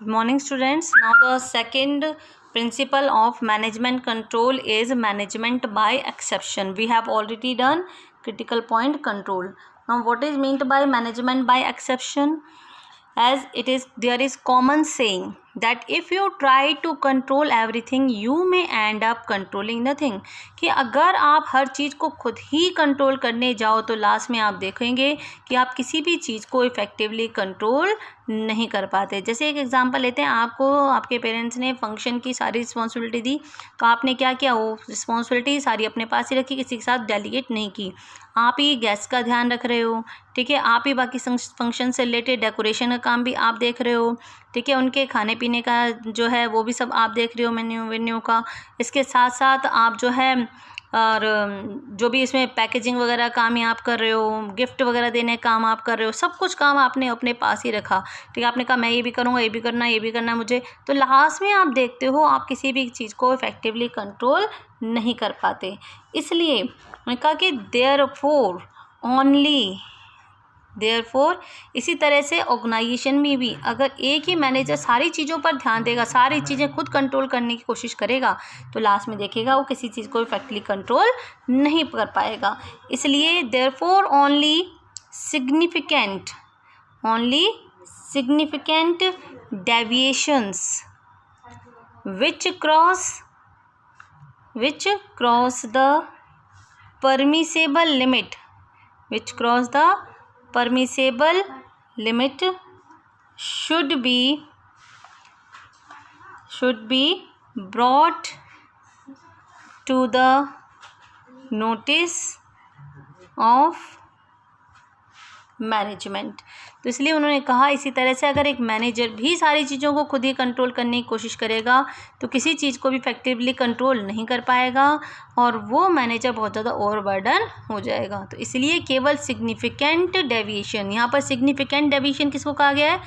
Good morning, students. Now the second principle of management control is management by exception. We have already done critical point control. Now what is meant by management by exception? As it is, there is common saying that if you try to control everything you may end up controlling nothing. कि अगर आप हर चीज़ को खुद ही control करने जाओ तो last में आप देखेंगे कि आप किसी भी चीज़ को इफ़ेक्टिवली कंट्रोल नहीं कर पाते. जैसे एक एग्जांपल लेते हैं, आपको आपके पेरेंट्स ने फंक्शन की सारी रिस्पॉन्सिबिलिटी दी, तो आपने क्या किया, वो रिस्पॉन्सिबिलिटी सारी अपने पास ही रखी, किसी के साथ डेलीगेट नहीं की. आप ही गेस्ट का ध्यान रख रहे हो, ठीक है, आप ही बाकी फंक्शन से रिलेटेड डेकोरेशन का काम भी आप देख रहे हो, ठीक है, उनके खाने पीने का जो है वो भी सब आप देख रहे हो, मेन्यू का. इसके साथ साथ आप जो है और जो भी इसमें पैकेजिंग वगैरह काम ही आप कर रहे हो, गिफ्ट वगैरह देने काम आप कर रहे हो, सब कुछ काम आपने अपने पास ही रखा. ठीक है, आपने कहा मैं ये भी करूँगा, ये भी करना, ये भी करना मुझे. तो लास्ट में आप देखते हो आप किसी भी चीज़ को इफ़ेक्टिवली कंट्रोल नहीं कर पाते. इसलिए मैंने कहा कि देयरफॉर इसी तरह से ऑर्गेनाइजेशन में भी अगर एक ही मैनेजर सारी चीज़ों पर ध्यान देगा, सारी चीज़ें खुद कंट्रोल करने की कोशिश करेगा, तो लास्ट में देखेगा वो किसी चीज़ को इफेक्टली कंट्रोल नहीं कर पाएगा. इसलिए therefore only significant deviations which cross the permissible limit should be brought to the notice of management. तो इसलिए उन्होंने कहा इसी तरह से अगर एक मैनेजर भी सारी चीज़ों को खुद ही कंट्रोल करने की कोशिश करेगा तो किसी चीज़ को भी इफेक्टिवली कंट्रोल नहीं कर पाएगा और वो मैनेजर बहुत ज़्यादा ओवरबर्डन हो जाएगा. तो इसलिए केवल सिग्निफिकेंट डेविएशन, यहाँ पर सिग्निफिकेंट डेविएशन किसको कहा गया है,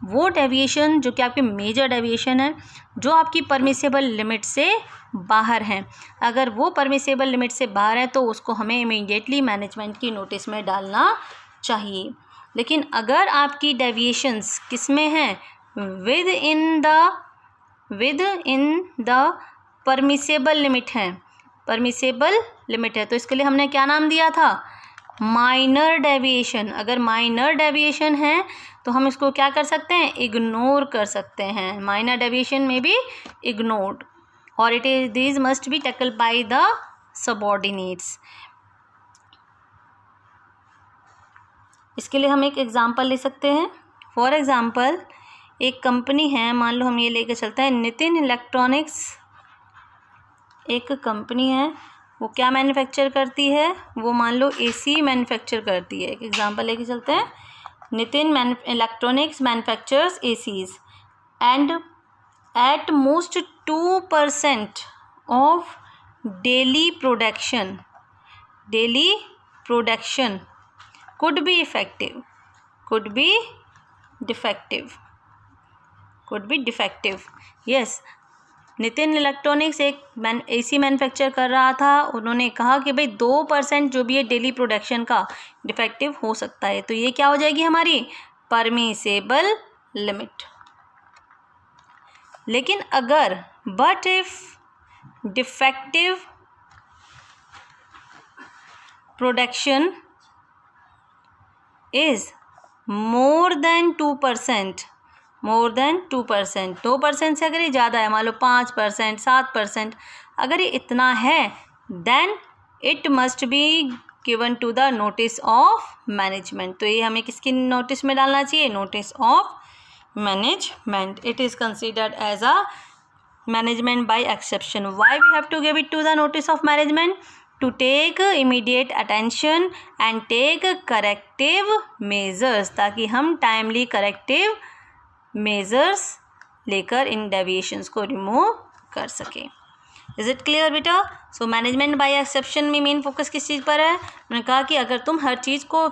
वो डेविएशन जो कि आपके मेजर डेविएशन है, जो आपकी परमिसेबल लिमिट से बाहर हैं. अगर वो परमिसेबल लिमिट से बाहर है तो उसको हमें इमीडिएटली मैनेजमेंट की नोटिस में डालना चाहिए. लेकिन अगर आपकी डेविएशंस किस में हैं, within the permissible limit है, तो इसके लिए हमने क्या नाम दिया था, माइनर डेविएशन. अगर माइनर डेविएशन है तो हम इसको क्या कर सकते हैं, इग्नोर कर सकते हैं. माइनर डेविएशन में भी इग्नोर्ड और these must B tackled bye the subordinates. इसके लिए हम एक एग्ज़ाम्पल ले सकते हैं. फॉर एग्ज़ाम्पल एक कंपनी है, मान लो हम ये लेके चलते हैं, नितिन इलेक्ट्रॉनिक्स एक कंपनी है. वो क्या मैन्युफैक्चर करती है, वो मान लो एसी मैन्युफैक्चर करती है. एक एग्ज़ाम्पल लेके चलते हैं, Nitin electronics manufactures ACs and at most 2% of daily production could be effective, could be defective. Yes, Nitin electronics एक एसी मैन्युफैक्चर कर रहा था. उन्होंने कहा कि भाई 2% जो भी है डेली प्रोडक्शन का डिफेक्टिव हो सकता है. तो ये क्या हो जाएगी हमारी परमिसेबल लिमिट. लेकिन अगर but if defective production is more than 2%, 2% से अगर ये ज़्यादा है, मान लो 5%, 7%, अगर ये इतना है, then it must be given to the notice of management. तो ये हमें किसकी नोटिस में डालना चाहिए, notice of management. It is considered as a management by exception. Why we have to give it to the notice of management? To take immediate attention and take corrective measures, ताकि हम timely corrective measures लेकर इन deviations को remove कर सकें. Is it clear बेटा? So management by exception में main focus किस चीज़ पर है, मैंने कहा कि अगर तुम हर चीज़ को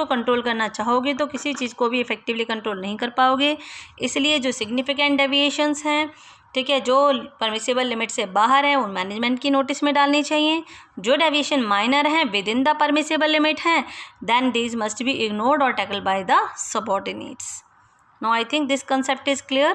कंट्रोल करना चाहोगे तो किसी चीज़ को भी इफेक्टिवली कंट्रोल नहीं कर पाओगे. इसलिए जो सिग्निफिकेंट डेविएशंस हैं, ठीक है, जो परमिसेबल लिमिट से बाहर है, वो मैनेजमेंट की नोटिस में डालनी चाहिए. जो डेविएशन माइनर हैं, within the permissible limit हैं, then these must be ignored और tackle by the subordinates. Now I think this concept is clear.